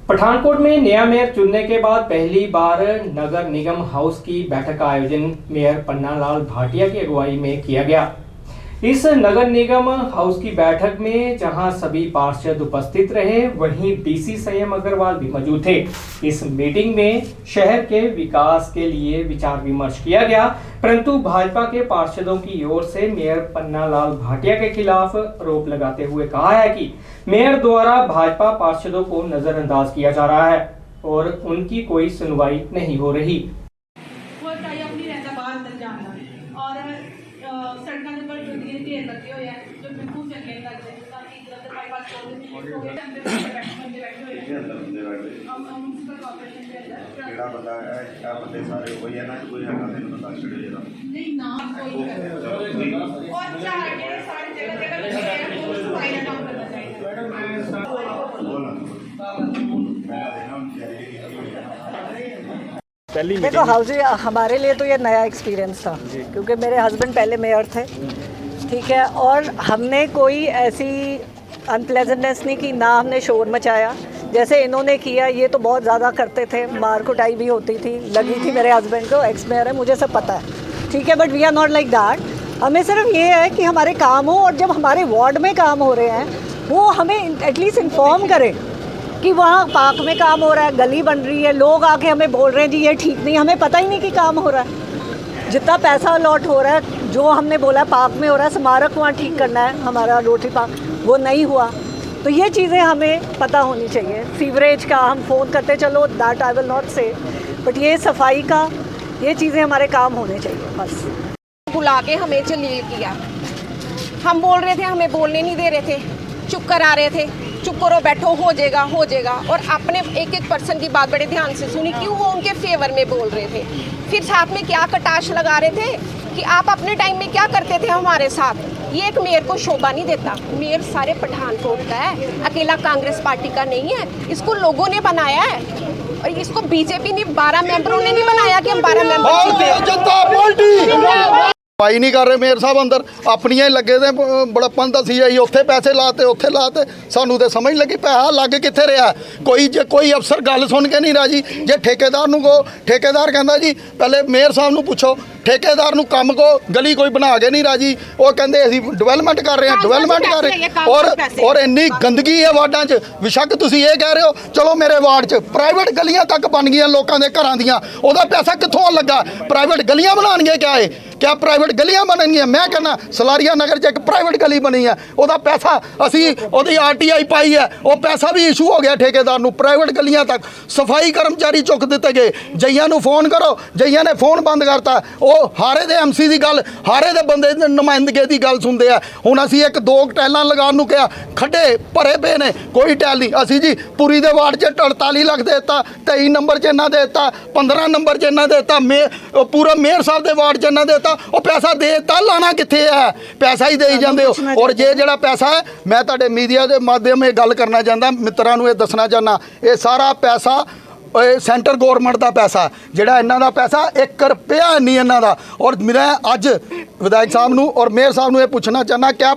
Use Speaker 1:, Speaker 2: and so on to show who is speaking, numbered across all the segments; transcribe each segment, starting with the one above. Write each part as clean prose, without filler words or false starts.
Speaker 1: पठानकोट में नया मेयर चुनने के बाद पहली बार नगर निगम हाउस की बैठक का आयोजन मेयर पन्नालाल भाटिया की अगुवाई में किया गया। इस नगर निगम हाउस की बैठक में जहां सभी पार्षद उपस्थित रहे, वहीं डीसी संयम अग्रवाल भी मौजूद थे। इस मीटिंग में शहर के विकास के लिए विचार विमर्श किया गया, परंतु भाजपा के पार्षदों की ओर से मेयर पन्नालाल भाटिया के खिलाफ आरोप लगाते हुए कहा है कि मेयर द्वारा भाजपा पार्षदों को नजरअंदाज किया जा रहा है और उनकी कोई सुनवाई नहीं हो रही।
Speaker 2: सड़कों के ऊपर ढेर लगे हुए हैं जो बिल्कुल चलने नहीं लगते, ताकि इधर उधर बाईपास हो गए म्युनिसिपल कॉर्पोरेशन के अंदर
Speaker 3: केड़ा बंदा है क्या बंदे सारे वही है ना, कोई है ना बता छड़े जरा
Speaker 2: नहीं नाम कोई नहीं और चार के सारी जगह जगह लगे हैं, वो सफाई का काम करना चाहिए।
Speaker 4: देखो हाउसिंग हमारे लिए तो ये नया एक्सपीरियंस था, क्योंकि मेरे हस्बैंड पहले मेयर थे, ठीक है, और हमने कोई ऐसी अनप्लेजेंटनेस नहीं की, ना हमने शोर मचाया जैसे इन्होंने किया। ये तो बहुत ज़्यादा करते थे, मार कुटाई भी होती थी, लगी थी मेरे हस्बैंड को, एक्स मेयर है, मुझे सब पता है, ठीक है, but we are not like that. हमें सिर्फ ये है कि हमारे काम हो, और जब हमारे वार्ड में काम हो रहे हैं वो हमें एटलीस्ट इन्फॉर्म करें कि वहाँ पार्क में काम हो रहा है, गली बन रही है, लोग आके हमें बोल रहे हैं जी ये ठीक नहीं, हमें पता ही नहीं कि काम हो रहा है। जितना पैसा अलॉट हो रहा है, जो हमने बोला पार्क में हो रहा है, स्मारक वहाँ ठीक करना है हमारा रोटरी पार्क, वो नहीं हुआ। तो ये चीज़ें हमें पता होनी चाहिए। सीवरेज का हम फ़ोन करते, चलो दैट आई विल नॉट से, बट ये सफाई का, ये चीज़ें हमारे काम होने चाहिए। बस
Speaker 5: बुला के हमें जलील किया, हम बोल रहे थे, हमें बोलने नहीं दे रहे थे, चुप करा रहे थे, चुप करो बैठो, हो जाएगा, और आपने एक एक पर्सन की बात बड़े ध्यान से सुनी, क्यों वो उनके फेवर में बोल रहे थे। फिर साथ में क्या कटाश लगा रहे थे कि आप अपने टाइम में क्या करते थे हमारे साथ। ये एक मेयर को शोभा नहीं देता। मेयर सारे पठानकोट का है, अकेला कांग्रेस पार्टी का नहीं है, इसको लोगों ने बनाया है, और इसको बीजेपी ने 12 मेंबरों ने नहीं बनाया कि हम 12 मेंबर
Speaker 6: पाई नहीं कर रहे मेयर साहब अंदर अपनियां ही लगे थे बड़प्पन दसी आई, उत्थे पैसे लाते उत्थे लाते, सानू तो समझ लगी पैसा लग कित्थे रहा। कोई अफसर गल सुन के नहीं राजी। जे ठेकेदार नूं को ठेकेदार कहंदा जी पहले मेयर साहब नूं पुछो, ठेकेदार नूं काम को गली कोई बना के नहीं राजी, वो कहंदे असीं डिवेलपमेंट कर रहे हैं, डिवेलपमेंट कर रहे हैं, और इन्नी गंदगी है वार्डां 'च। बेशक तुसीं ये कह रहे हो, चलो मेरे वार्ड 'च प्राइवेट गलियां तक बन गई लोगों के घरां दियां, ओहदा पैसा कित्थों लगा? प्राइवेट गलियां बनाणगे क्या है? क्या प्राइवेट गलियां बननियां? मैं कहना सलारिया नगर 'च एक प्राइवेट गली बनी है, वह पैसा असी ओहदी RTI पाई है, वह पैसा भी इशू हो गया ठेकेदार नूं। प्राइवेट गलियां तक सफाई कर्मचारी चुक दिते गए, जईयां नूं फोन करो, जईयां ने फोन बंद करता। वो हारे दे MC की गल, हारे दे बंदे नुमाइंदगी की गल सुनते हैं। हुण असी एक 2 टैलां लगाउण नूं कहा, खड्डे भरे पे ने, कोई टैल नहीं। असी जी पुरी दे वार्ड 'च 48 लाख देता, 23 नंबर 'च इन्ना देता, 15 नंबर 'च इन्ना देता, पूरा मेयर साहब दे वार्ड 'च इन्ना देता। वो पैसा देता, लाना कित्थे है? पैसा ही दे जाते हो। और जे जिहड़ा पैसा है, मैं तुहाडे मीडिया के माध्यम ये गल करना चाहता, मित्रों को ये दसना चाहना, ये सारा पैसा सेंटर गौरमेंट का पैसा, जिहड़ा इन्हां दा पैसा 1 रुपया नहीं इन्हां दा। और मैं अज विधायक साहब नूं और मेयर साहब नूं ये पूछना चाहना, क्या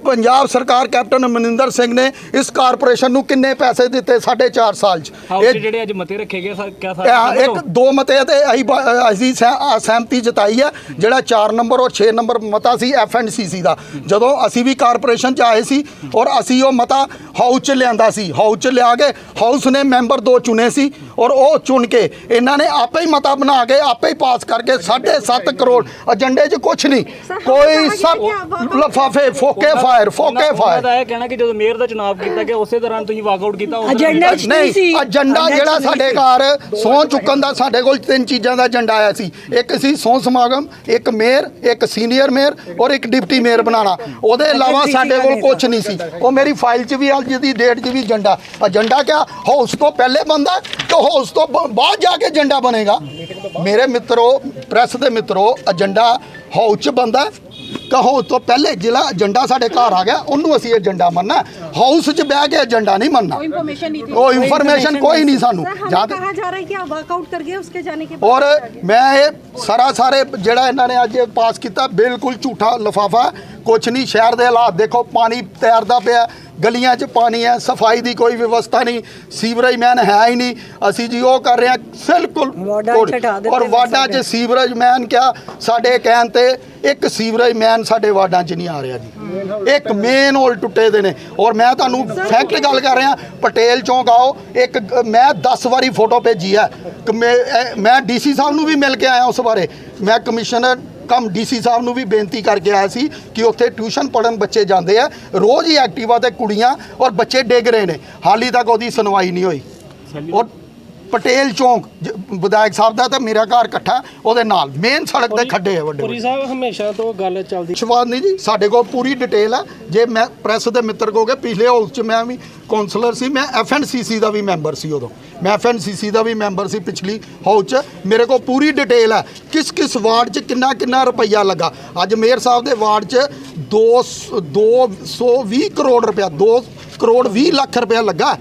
Speaker 6: पंजाब सरकार कैप्टन अमरिंदर सिंह ने इस कारपोरेशन नूं किन्ने पैसे दिते 4.5 साल
Speaker 1: च? मते रखे गए क्या?
Speaker 6: एक 2 मते ते असीं सहमति जताई है, जिहड़ा 4 नंबर और 6 नंबर मता सी FNCC का, जदों असीं भी कारपोरेशन च आए सी, और असीं वो मता हाउस च लिआंदा सी। हाउस च लिया के हाउस ने मैंबर 2 चुने सी, और वो चुन के इन्हों ने आपे ही मता बना के आपे ही पास करके 7.5 करोड़ एजेंडे च कुछ नहीं, कोई सब लफाफे फोके फायर
Speaker 1: कहना कि जो मेयर का चुनाव किया गया उस दौरान तुसीं वॉकआउट किया
Speaker 6: नहीं। एजेंडा जिहड़ा साडे घर सौं चुकन दा साडे कोल 3 चीज़ों का एजेंडा आया सी, एक सी सौं समागम, एक मेयर, एक सीनियर मेयर और एक डिप्टी मेयर बनाना। उहदे अलावा साडे कोल कुछ नहीं सी। वो मेरी फाइल च भी अज दी डेट च भी एजेंडा क्या हाउस तो पहले बनता तो हाउस तो बाद जाके एजेंडा बनेगा। मेरे मित्रों, प्रेस के मित्रों, एजेंडा हाउस च बनता कहो तो पहले जिला एजेंडा साढ़े घर आ गया उन्होंने असी एजेंडा मनना, हाउस च बह के एजेंडा नहीं मनना। वो इंफॉर्मेशन कोई नहीं सानू
Speaker 4: कहा जा रहा है कि आप वर्कआउट कर गए उसके जाने के बाद।
Speaker 6: और मैं ये सारे जिहड़ा इन्होंने अज पास किया बिल्कुल झूठा लिफाफा, कुछ नहीं। शहर के हालात देखो, पानी तैरता पिया, ਗਲੀਆਂ 'ਚ ਪਾਣੀ ਹੈ, ਸਫਾਈ ਦੀ ਕੋਈ ਵਿਵਸਥਾ ਨਹੀਂ, ਸੀਵਰੇਜ ਮੈਨ ਹੈ ਹੀ ਨਹੀਂ। ਅਸੀਂ ਜੀ ਉਹ ਕਰ ਰਹੇ ਹਾਂ ਬਿਲਕੁਲ
Speaker 4: ਵਾਰਡਾਂ 'ਚ ਹਟਾ ਦਿੱਤੇ
Speaker 6: ਔਰ
Speaker 4: ਨੇ
Speaker 6: ਵਾਰਡਾਂ 'ਚ
Speaker 4: ਸਾਡੇ।
Speaker 6: ਸੀਵਰੇਜ ਮੈਨ ਕਿਹਾ ਸਾਡੇ ਕਹਿਣ ਤੇ ਇੱਕ ਸੀਵਰੇਜ ਮੈਨ ਸਾਡੇ ਵਾਰਡਾਂ 'ਚ ਨਹੀਂ ਆ ਰਿਹਾ ਜੀ। ਇੱਕ ਮੇਨ ਹੋਲ ਟੁੱਟੇ ਦੇ ਨੇ। ਔਰ ਮੈਂ ਤੁਹਾਨੂੰ ਫੈਕਟ ਗੱਲ ਕਰ ਰਿਹਾ, ਪਟੇਲ ਚੌਂਕ ਆਓ, ਇੱਕ ਮੈਂ 10 ਵਾਰੀ ਫੋਟੋ ਭੇਜੀ ਹੈ ਕਿ ਮੈਂ ਡੀਸੀ ਸਾਹਿਬ ਨੂੰ ਵੀ ਮਿਲ ਕੇ ਆਇਆ, ਉਸ ਬਾਰੇ ਮੈਂ ਕਮਿਸ਼ਨਰ ਕਮ ਡੀਸੀ ਸਾਹਿਬ ਨੂੰ ਵੀ ਬੇਨਤੀ ਕਰਕੇ ਆਇਆ ਸੀ ਕਿ ਉੱਥੇ ਟਿਊਸ਼ਨ ਪੜ੍ਹਨ ਬੱਚੇ ਜਾਂਦੇ ਆ, ਰੋਜ਼ ਹੀ ਐਕਟਿਵਾ ਤੇ ਕੁੜੀਆਂ ਔਰ ਬੱਚੇ ਡਿੱਗ ਰਹੇ ਨੇ, ਹਾਲੀ ਤੱਕ ਉਹਦੀ ਸੁਣਵਾਈ ਨਹੀਂ ਹੋਈ। ਔਰ ਪਟੇਲ ਚੌਂਕ ਵਿਧਾਇਕ ਸਾਹਿਬ ਦਾ ਤਾਂ ਮੇਰਾ ਘਰ ਇਕੱਠਾ ਉਹਦੇ ਨਾਲ ਮੇਨ ਸੜਕ ਤੇ ਖੱਡੇ ਆ ਵੱਡੇ
Speaker 7: ਪੁਰੀ ਸਾਹਿਬ ਹਮੇਸ਼ਾ ਤੋਂ ਗੱਲ ਚੱਲਦੀ।
Speaker 6: ਵਿਸ਼ਵਾਸ ਨਹੀਂ ਜੀ, ਸਾਡੇ ਕੋਲ ਪੂਰੀ ਡਿਟੇਲ ਹੈ। ਜੇ ਮੈਂ ਪ੍ਰੈਸ ਦੇ ਮਿੱਤਰ ਕਹੋਗੇ, ਪਿਛਲੇ ਹਾਊਸ 'ਚ ਮੈਂ ਵੀ ਕਾਉਂਸਲਰ ਸੀ, ਮੈਂ FNCC ਦਾ ਵੀ ਮੈਂਬਰ ਸੀ, ਉਦੋਂ ਮੈਂ FNCC ਦਾ ਵੀ ਮੈਂਬਰ ਸੀ ਪਿਛਲੀ ਹਾਊਸ 'ਚ। ਮੇਰੇ ਕੋਲ ਪੂਰੀ ਡਿਟੇਲ ਹੈ ਕਿਸ ਕਿਸ ਵਾਰਡ 'ਚ ਕਿੰਨਾ ਕਿੰਨਾ ਰੁਪਈਆ ਲੱਗਾ। ਅੱਜ ਮੇਅਰ ਸਾਹਿਬ ਦੇ ਵਾਰਡ 'ਚ 220 ਕਰੋੜ ਰੁਪਇਆ, 2 ਕਰੋੜ 20 ਲੱਖ ਰੁਪਇਆ ਲੱਗਾ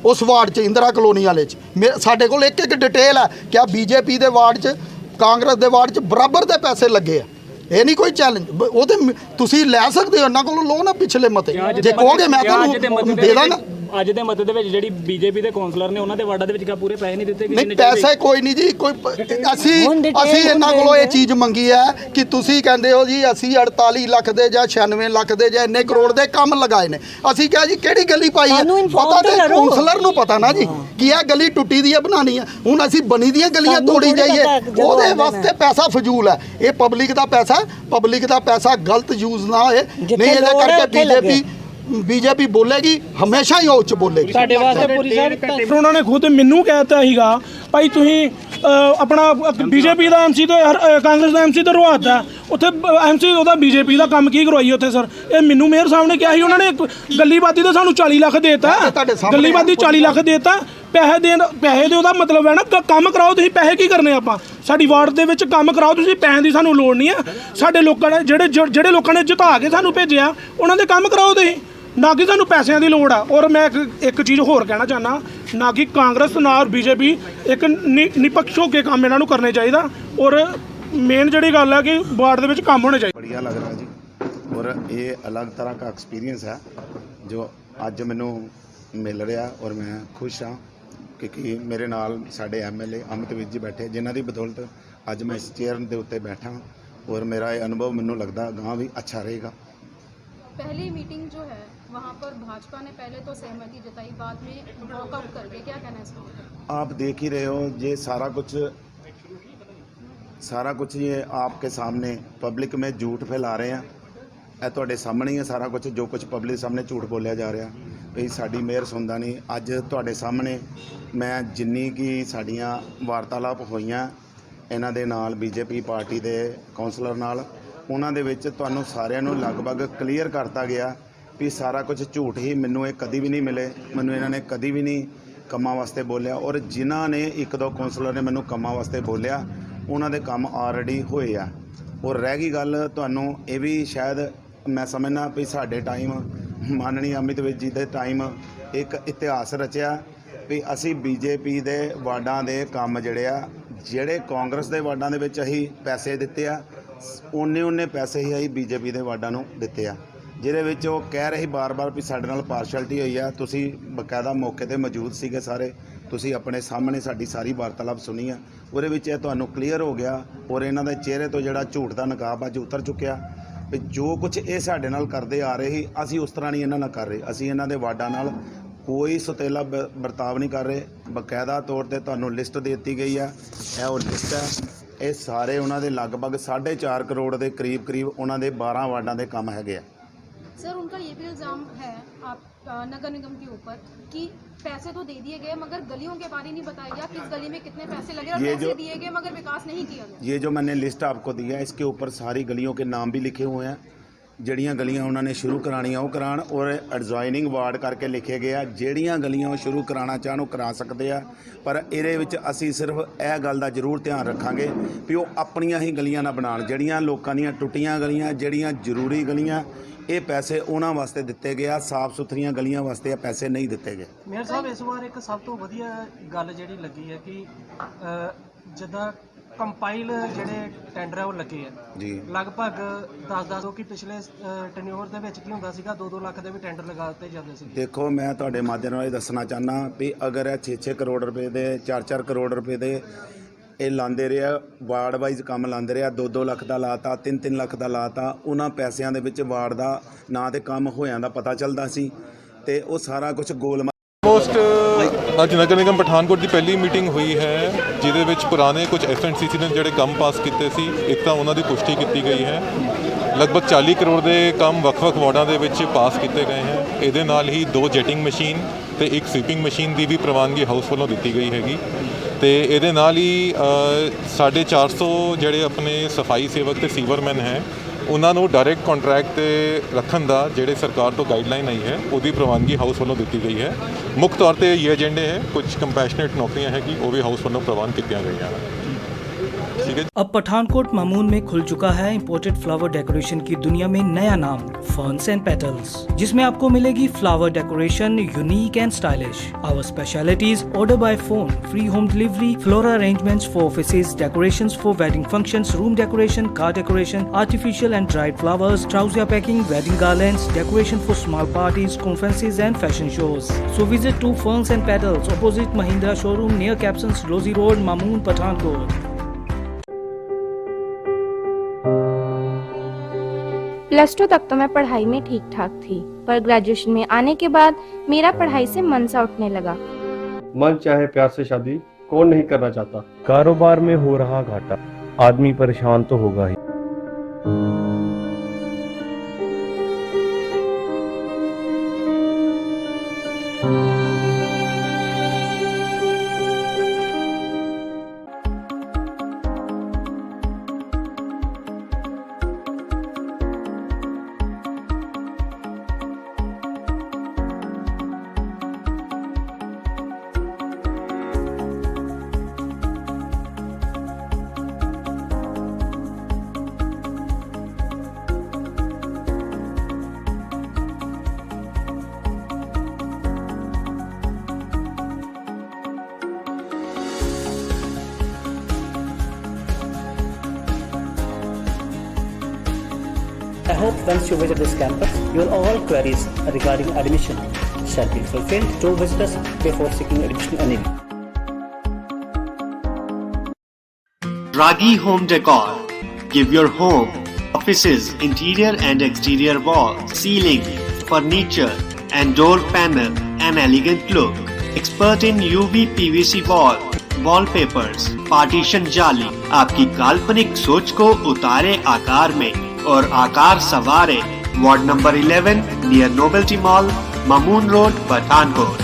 Speaker 6: ਉਸ ਵਾਰਡ 'ਚ, ਇੰਦਰਾ ਕਲੋਨੀ ਵਾਲੇ 'ਚ। ਸਾਡੇ ਕੋਲ ਇੱਕ ਇੱਕ ਡਿਟੇਲ ਹੈ ਕਿ BJP ਦੇ ਵਾਰਡ 'ਚ, ਕਾਂਗਰਸ ਦੇ ਵਾਰਡ 'ਚ ਬਰਾਬਰ ਦੇ ਪੈਸੇ ਲੱਗੇ ਆ। ਇਹ ਨਹੀਂ ਕੋਈ ਚੈਲੰਜ, ਉਹਦੇ ਤੁਸੀਂ ਲੈ ਸਕਦੇ ਹੋ, ਉਹਨਾਂ ਕੋਲੋਂ ਲਓ ਨਾ ਪਿਛਲੇ ਮਤੇ, ਜੇ ਕਹੋਗੇ ਮੈਂ ਤੁਹਾਨੂੰ ਦੇ ਦਾਂਗਾ।
Speaker 7: ਅੱਜ ਦੇ ਮਤੇ ਦੇ ਵਿੱਚ ਜਿਹੜੀ BJP ਦੇ ਕਾਉਂਸਲਰ ਨੇ ਉਹਨਾਂ ਦੇ ਵਾਰਡਾਂ ਦੇ ਵਿੱਚ ਪੂਰੇ ਪੈਸੇ ਨਹੀਂ ਦਿੱਤੇ
Speaker 6: ਨਹੀਂ, ਪੈਸੇ ਕੋਈ ਨਹੀਂ ਜੀ, ਕੋਈ ਅਸੀਂ ਇਹਨਾਂ ਕੋਲੋਂ ਇਹ ਚੀਜ਼ ਮੰਗੀ ਹੈ ਕਿ ਤੁਸੀਂ ਕਹਿੰਦੇ ਹੋ ਜੀ ਅਸੀਂ 48 ਲੱਖ ਦੇ ਜਾਂ 96 ਲੱਖ ਦੇ ਜਾਂ ਇੰਨੇ ਕਰੋੜ ਦੇ ਕੰਮ ਲਗਾਏ ਨੇ। ਅਸੀਂ ਕਿਹਾ ਜੀ ਕਿਹੜੀ ਗਲੀ ਪਾਈ ਹੈ, ਪਤਾ ਤੇ ਕਾਉਂਸਲਰ ਨੂੰ ਪਤਾ ਨਾ ਜੀ ਕਿ ਇਹ ਗਲੀ ਟੁੱਟੀ ਦੀ ਹੈ ਬਣਾਣੀ ਹੈ। ਹੁਣ ਅਸੀਂ ਬਣੀ ਦੀਆਂ ਗਲੀਆਂ ਤੋੜੀ ਜਾਈਏ, ਉਹਦੇ ਵਾਸਤੇ ਪੈਸਾ ਫਜ਼ੂਲ ਹੈ। ਇਹ ਪਬਲਿਕ ਦਾ ਪੈਸਾ, ਪਬਲਿਕ ਦਾ ਪੈਸਾ ਗਲਤ ਯੂਜ਼ ਨਾ ਹੋਏ। ਨਹੀਂ ਇਹਦੇ ਕਰਕੇ BJP ਬੋਲੇਗੀ, ਹਮੇਸ਼ਾ ਹੀ ਉਹ 'ਚ ਬੋਲੇਗੀ।
Speaker 7: ਸਾਡੇ ਵਾਸਤੇ ਪੁਰੀ ਸਾਹਿਬ ਉਹਨਾਂ ਨੇ ਖੁਦ ਮੈਨੂੰ ਕਹਿਤਾ ਸੀਗਾ ਭਾਈ ਤੁਸੀਂ ਆਪਣਾ BJP ਦਾ MC ਤੇ ਕਾਂਗਰਸ ਦਾ MC ਤੇ ਰਵਾਤਾ, ਉੱਥੇ MC ਉਹਦਾ BJP ਦਾ ਕੰਮ ਕੀ ਕਰਵਾਈ ਉੱਥੇ ਸਰ। ਇਹ ਮੈਨੂੰ ਮੇਅਰ ਸਾਹਿਬ ਨੇ ਕਿਹਾ ਸੀ, ਉਹਨਾਂ ਨੇ ਗੱਲੀ ਬਾਦੀ ਦਾ ਸਾਨੂੰ 40 ਲੱਖ ਦੇਤਾ, ਗੱਲੀ ਬਾਦੀ 40 ਲੱਖ ਦੇਤਾ। ਪੈਸੇ ਦੇ ਉਹਦਾ ਮਤਲਬ ਹੈ ਨਾ ਕੰਮ ਕਰਾਓ ਤੁਸੀਂ। ਪੈਸੇ ਕੀ ਕਰਨੇ ਆਪਾਂ, ਸਾਡੀ ਵਾਰਡ ਦੇ ਵਿੱਚ ਕੰਮ ਕਰਾਓ ਤੁਸੀਂ, ਪੈਸੇ ਦੀ ਸਾਨੂੰ ਲੋੜ ਨਹੀਂ ਹੈ। ਸਾਡੇ ਲੋਕਾਂ ਨੇ ਜਿਹੜੇ ਲੋਕਾਂ ਨੇ ਜਿਤਾ ਕੇ ਸਾਨੂੰ ਭੇਜਿਆ ਉਹਨਾਂ ਦੇ ਕੰਮ ਕਰਾਓ ਤੁਸੀਂ, ਨਾ ਕਿ ਸਾਨੂੰ ਪੈਸਿਆਂ ਦੀ ਲੋੜ ਆ। ਔਰ ਮੈਂ ਇੱਕ ਚੀਜ਼ ਹੋਰ ਕਹਿਣਾ ਚਾਹੁੰਦਾ, ਨਾ ਕਿ ਕਾਂਗਰਸ ਨਾ BJP, ਇੱਕ ਨਿਪਕਸ਼ ਹੋ ਕੇ ਕੰਮ ਇਹਨਾਂ ਨੂੰ ਕਰਨੇ ਚਾਹੀਦਾ। ਔਰ ਮੇਨ ਜਿਹੜੀ ਗੱਲ ਹੈ ਕਿ ਵਾਰਡ ਦੇ ਵਿੱਚ ਕੰਮ ਹੋਣੇ ਚਾਹੀਦੇ।
Speaker 3: बढ़िया लग रहा है जी, और ये अलग तरह का एक्सपीरियंस है जो ਅੱਜ ਮੈਨੂੰ ਮਿਲ ਰਿਹਾ। ਔਰ ਮੈਂ ਖੁਸ਼ ਹਾਂ ਕਿਉਂਕਿ ਮੇਰੇ ਨਾਲ ਸਾਡੇ MLA ਅਮਿਤਵੀਰ ਜੀ ਬੈਠੇ, ਜਿਨ੍ਹਾਂ ਦੀ ਬਦੌਲਤ ਅੱਜ ਮੈਂ ਇਸ ਚੇਅਰ ਦੇ ਉੱਤੇ ਬੈਠਾ। ਔਰ ਮੇਰਾ ਇਹ ਅਨੁਭव ਮੈਨੂੰ ਲੱਗਦਾ ਗਾਂ ਵੀ अच्छा रहेगा।
Speaker 8: पहली मीटिंग जो है वहाँ पर भाजपा ने पहले तो सहमति जताई, बाद में वॉकआउट कर गए, क्या कहना है इसका?
Speaker 3: आप देख ही रहे हो, ये सारा कुछ ये आपके सामने पब्लिक में झूठ फैला रहे हैं। ਇਹ ਤੁਹਾਡੇ ਸਾਹਮਣੇ ਹੀ ਹੈ ਸਾਰਾ ਕੁਝ, ਜੋ ਕੁਝ ਪਬਲਿਕ ਸਾਹਮਣੇ ਝੂਠ ਬੋਲਿਆ ਜਾ ਰਿਹਾ ਵੀ ਸਾਡੀ ਮੇਅਰ ਸੁਣਦਾ ਨਹੀਂ। ਅੱਜ ਤੁਹਾਡੇ ਸਾਹਮਣੇ ਮੈਂ ਜਿੰਨੀ ਕਿ ਸਾਡੀਆਂ ਵਾਰਤਾਲਾਪ ਹੋਈਆਂ ਇਹਨਾਂ ਦੇ ਨਾਲ, BJP ਪਾਰਟੀ ਦੇ ਕਾਉਂਸਲਰ ਨਾਲ, ਉਹਨਾਂ ਦੇ ਵਿੱਚ ਤੁਹਾਨੂੰ ਸਾਰਿਆਂ ਨੂੰ ਲਗਭਗ ਕਲੀਅਰ ਕਰਤਾ ਗਿਆ ਵੀ ਸਾਰਾ ਕੁਝ ਝੂਠ ਹੀ। ਮੈਨੂੰ ਇਹ ਕਦੀ ਵੀ ਨਹੀਂ ਮਿਲੇ, ਮੈਨੂੰ ਇਹਨਾਂ ਨੇ ਕਦੀ ਵੀ ਨਹੀਂ ਕੰਮਾਂ ਵਾਸਤੇ ਬੋਲਿਆ। ਔਰ ਜਿਨ੍ਹਾਂ ਨੇ ਇੱਕ ਦੋ ਕਾਉਂਸਲਰ ਨੇ ਮੈਨੂੰ ਕੰਮਾਂ ਵਾਸਤੇ ਬੋਲਿਆ, ਉਹਨਾਂ ਦੇ ਕੰਮ ਆਲਰੇਡੀ ਹੋਏ ਆ। ਔਰ ਰਹਿ ਗਈ ਗੱਲ, ਤੁਹਾਨੂੰ ਇਹ ਵੀ ਸ਼ਾਇਦ ਮੈਂ ਸਮਝਦਾ ਵੀ ਸਾਡੇ ਟਾਈਮ, ਮਾਨਣੀ ਅਮਿਤਵੀਰ ਜੀ ਦੇ ਟਾਈਮ ਇੱਕ ਇਤਿਹਾਸ ਰਚਿਆ ਵੀ ਅਸੀਂ BJP ਦੇ ਵਾਰਡਾਂ ਦੇ ਕੰਮ ਜਿਹੜੇ ਕਾਂਗਰਸ ਦੇ ਵਾਰਡਾਂ ਦੇ ਵਿੱਚ ਅਸੀਂ ਪੈਸੇ ਦਿੱਤੇ ਆ, ਉਹਨੇ ਪੈਸੇ ਹੀ ਅਸੀਂ BJP ਦੇ ਵਾਰਡਾਂ ਨੂੰ ਦਿੱਤੇ ਆ, ਜਿਹਦੇ ਵਿੱਚ ਉਹ ਕਹਿ ਰਹੇ ਬਾਰ-ਬਾਰ ਵੀ ਸਾਡੇ ਨਾਲ ਪਾਰਸ਼ੈਲਿਟੀ ਹੋਈ ਆ। ਤੁਸੀਂ ਬਕਾਇਦਾ ਮੌਕੇ ਤੇ ਮੌਜੂਦ ਸੀਗੇ ਸਾਰੇ, ਤੁਸੀਂ ਆਪਣੇ ਸਾਹਮਣੇ ਸਾਡੀ ਸਾਰੀ ਵਾਰਤਾਲਾਪ ਸੁਣੀ ਆ। ਉਹਦੇ ਵਿੱਚ ਇਹ ਤੁਹਾਨੂੰ ਕਲੀਅਰ ਹੋ ਗਿਆ। ਔਰ ਇਹਨਾਂ ਦੇ ਚਿਹਰੇ ਤੋਂ ਜਿਹੜਾ ਝੂਠ ਦਾ ਨਕਾਬ ਅੱਜ ਉਤਰ ਚੁੱਕਿਆ ਵੀ ਜੋ ਕੁਝ ਇਹ ਸਾਡੇ ਨਾਲ ਕਰਦੇ ਆ ਰਹੇ ਸੀ, ਅਸੀਂ ਉਸ ਤਰ੍ਹਾਂ ਨਹੀਂ ਇਹਨਾਂ ਨਾਲ ਕਰ ਰਹੇ। ਅਸੀਂ ਇਹਨਾਂ ਦੇ ਵਾਰਡਾਂ ਨਾਲ ਕੋਈ ਸੁਤੇਲਾ ਵਰਤਾਵ ਨਹੀਂ ਕਰ ਰਹੇ। ਬਕਾਇਦਾ ਤੌਰ ਤੇ ਤੁਹਾਨੂੰ ਲਿਸਟ ਦੇ ਦਿੱਤੀ ਗਈ ਆ, ਇਹ ਉਹ ਲਿਸਟ ਹੈ। ਇਹ ਸਾਰੇ ਉਹਨਾਂ ਦੇ ਲਗਭਗ 4.5 ਕਰੋੜ ਦੇ ਕਰੀਬ ਉਹਨਾਂ ਦੇ 12 ਵਾਰਡਾਂ ਦੇ ਕੰਮ ਹੈਗੇ ਆ।
Speaker 8: सर उनका ये भी इल्ज़ाम है आप नगर निगम के ऊपर कि पैसे तो दे दिए गए मगर गलियों के बारे नहीं बताया गया, किस गली में कितने पैसे लगे और पैसे दिए गए मगर विकास नहीं किया गया।
Speaker 3: ये जो मैंने लिस्ट आपको दी है, इसके ऊपर सारी गलियों के नाम भी लिखे हुए हैं। ਜਿਹੜੀਆਂ ਗਲੀਆਂ ਉਹਨਾਂ ਨੇ ਸ਼ੁਰੂ ਕਰਾਉਣੀਆਂ ਉਹ ਕਰਾਉਣ, ਔਰ ਐਡਜੋਇਨਿੰਗ ਵਾਰਡ ਕਰਕੇ ਲਿਖੇ ਗਏ ਆ। ਜਿਹੜੀਆਂ ਗਲੀਆਂ ਉਹ ਸ਼ੁਰੂ ਕਰਾਉਣਾ ਚਾਹਣ ਉਹ ਕਰਾ ਸਕਦੇ ਆ, ਪਰ ਇਹਦੇ ਵਿੱਚ ਅਸੀਂ ਸਿਰਫ ਇਹ ਗੱਲ ਦਾ ਜ਼ਰੂਰ ਧਿਆਨ ਰੱਖਾਂਗੇ ਵੀ ਉਹ ਆਪਣੀਆਂ ਹੀ ਗਲੀਆਂ ਨਾ ਬਣਾਉਣ। ਜਿਹੜੀਆਂ ਲੋਕਾਂ ਦੀਆਂ ਟੁੱਟੀਆਂ ਗਲੀਆਂ, ਜਿਹੜੀਆਂ ਜ਼ਰੂਰੀ ਗਲੀਆਂ, ਇਹ ਪੈਸੇ ਉਹਨਾਂ ਵਾਸਤੇ ਦਿੱਤੇ ਗਏ। ਸਾਫ਼ ਸੁਥਰੀਆਂ ਗਲੀਆਂ ਵਾਸਤੇ ਇਹ ਪੈਸੇ ਨਹੀਂ ਦਿੱਤੇ ਗਏ।
Speaker 7: ਮੇਅਰ ਸਾਹਿਬ, ਇਸ ਵਾਰ ਇੱਕ ਸਭ ਤੋਂ ਵਧੀਆ ਗੱਲ ਜਿਹੜੀ ਲੱਗੀ ਹੈ ਕਿ ਜਿੱਦਾਂ
Speaker 9: ਕੰਪਾਈਲ ਜਿਹੜੇ ਟੈਂਡਰ ਹੈ ਉਹ ਲੱਗੇ ਆ
Speaker 3: ਜੀ
Speaker 9: ਲਗਭਗ 10 ਕਿ ਪਿਛਲੇ ਟੈਨਿਓਰ ਦੇ ਵਿੱਚ ਕੀ ਹੁੰਦਾ ਸੀਗਾ 2-2 ਲੱਖ ਦੇ ਵੀ ਟੈਂਡਰ ਲਗਾ ਦਿੱਤੇ ਜਾਂਦੇ ਸੀ।
Speaker 3: ਦੇਖੋ ਮੈਂ ਤੁਹਾਡੇ ਮਾਧਿਅਮ ਨਾਲ ਇਹ ਦੱਸਣਾ ਚਾਹੁੰਦਾ ਵੀ ਅਗਰ ਇਹ 6-6 ਕਰੋੜ ਰੁਪਏ ਦੇ 4-4 ਕਰੋੜ ਰੁਪਏ ਦੇ ਇਹ ਲਾਉਂਦੇ ਰਿਹਾ ਵਾਰਡ ਵਾਈਜ਼ ਕੰਮ ਲਾਉਂਦੇ ਰਿਹਾ 2-2 ਲੱਖ ਦਾ ਲਾਤਾ 3-3 ਲੱਖ ਦਾ ਲਾਤਾ ਉਹਨਾਂ ਪੈਸਿਆਂ ਦੇ ਵਿੱਚ ਵਾਰਡ ਦਾ ਨਾ ਤੇ ਕੰਮ ਹੋਇਆਂ ਦਾ ਪਤਾ ਚੱਲਦਾ ਸੀ ਤੇ ਉਹ ਸਾਰਾ ਕੁਝ ਗੋਲ
Speaker 10: ਪੋਸਟ ਅੱਜ ਨਗਰ ਨਿਗਮ ਪਠਾਨਕੋਟ ਦੀ ਪਹਿਲੀ ਮੀਟਿੰਗ ਹੋਈ ਹੈ ਜਿਹਦੇ ਵਿੱਚ ਪੁਰਾਣੇ ਕੁਝ ਐਫਐਨਸੀਸੀ ਨੇ ਜਿਹੜੇ ਕੰਮ ਪਾਸ ਕੀਤੇ ਸੀ ਇੱਕ ਤਾਂ ਉਹਨਾਂ ਦੀ ਪੁਸ਼ਟੀ ਕੀਤੀ ਗਈ ਹੈ। ਲਗਭਗ 40 ਕਰੋੜ ਦੇ ਕੰਮ ਵੱਖ-ਵੱਖ ਵਾਰਡਾਂ ਦੇ ਵਿੱਚ ਪਾਸ ਕੀਤੇ ਗਏ ਹੈ। ਇਹਦੇ ਨਾਲ ਹੀ 2 ਜੈਟਿੰਗ ਮਸ਼ੀਨ ਤੇ 1 ਸਵੀਪਿੰਗ ਮਸ਼ੀਨ ਦੀ ਵੀ ਪ੍ਰਵਾਨਗੀ ਹਾਊਸ ਵੱਲੋਂ ਦਿੱਤੀ ਗਈ ਹੈਗੀ ਤੇ ਇਹਦੇ ਨਾਲ ਹੀ 450 ਜਿਹੜੇ ਆਪਣੇ ਸਫਾਈ ਸੇਵਕ ਤੇ ਸੀਵਰਮੈਨ ਹੈ ਉਹਨਾਂ ਨੂੰ ਡਾਇਰੈਕਟ ਕੰਟਰੈਕਟ ਤੇ ਰੱਖਣ ਦਾ ਜਿਹੜੇ ਸਰਕਾਰ ਤੋਂ ਗਾਈਡਲਾਈਨ ਆਈ ਹੈ ਉਹਦੀ ਪ੍ਰਵਾਨਗੀ ਹਾਊਸ ਵੱਲੋਂ ਦਿੱਤੀ ਗਈ ਹੈ। ਮੁੱਖ ਤੌਰ ਤੇ ਇਹ ਏਜੰਡੇ ਹੈ ਕੁਝ ਕੰਪੈਸ਼ਨੇਟ ਨੌਕਰੀਆਂ है कि वो भी हाउस ਵੱਲੋਂ ਪ੍ਰਵਾਨ ਕੀਤੀਆਂ ਗਈਆਂ ਹਨ। ठीक है।
Speaker 11: अब पठानकोट मामून में खुल चुका है इंपोर्टेड फ्लावर डेकोरेशन की दुनिया में नया नाम फर्न्स एंड पेटल्स, जिसमें आपको मिलेगी flower decoration unique and stylish. Our specialities order by phone, free home delivery, floral arrangements for offices, decorations for wedding functions, room decoration, car decoration, artificial and dried flowers, trouser packing, wedding garlands, decoration for small parties, conferences and fashion shows. So visit to Ferns and Petals opposite Mahindra showroom near Capsons, Rosie Road, Mamoon, Pathankot.
Speaker 12: +2 तक तो मैं पढ़ाई में ठीक ठाक थी, पर graduation में आने के बाद मेरा पढ़ाई से मन सा उठने लगा।
Speaker 13: मन चाहे प्यार से शादी कौन नहीं करना चाहता। कारोबार में हो रहा घाटा, आदमी परेशान तो होगा ही।
Speaker 11: I hope once you visit this campus, your all queries regarding admission shall be fulfilled. Do visit us before seeking admission anyway.
Speaker 14: Ragi Home Decor. Give your home, offices, interior and exterior walls, ceiling, furniture and door panel an elegant look. Expert in UV PVC wall, wallpapers, partition जाली आपकी काल्पनिक सोच को उतारे आकार में और आकार सवारे। Ward number 11 near novelty mall, Mamun road, Pathankot.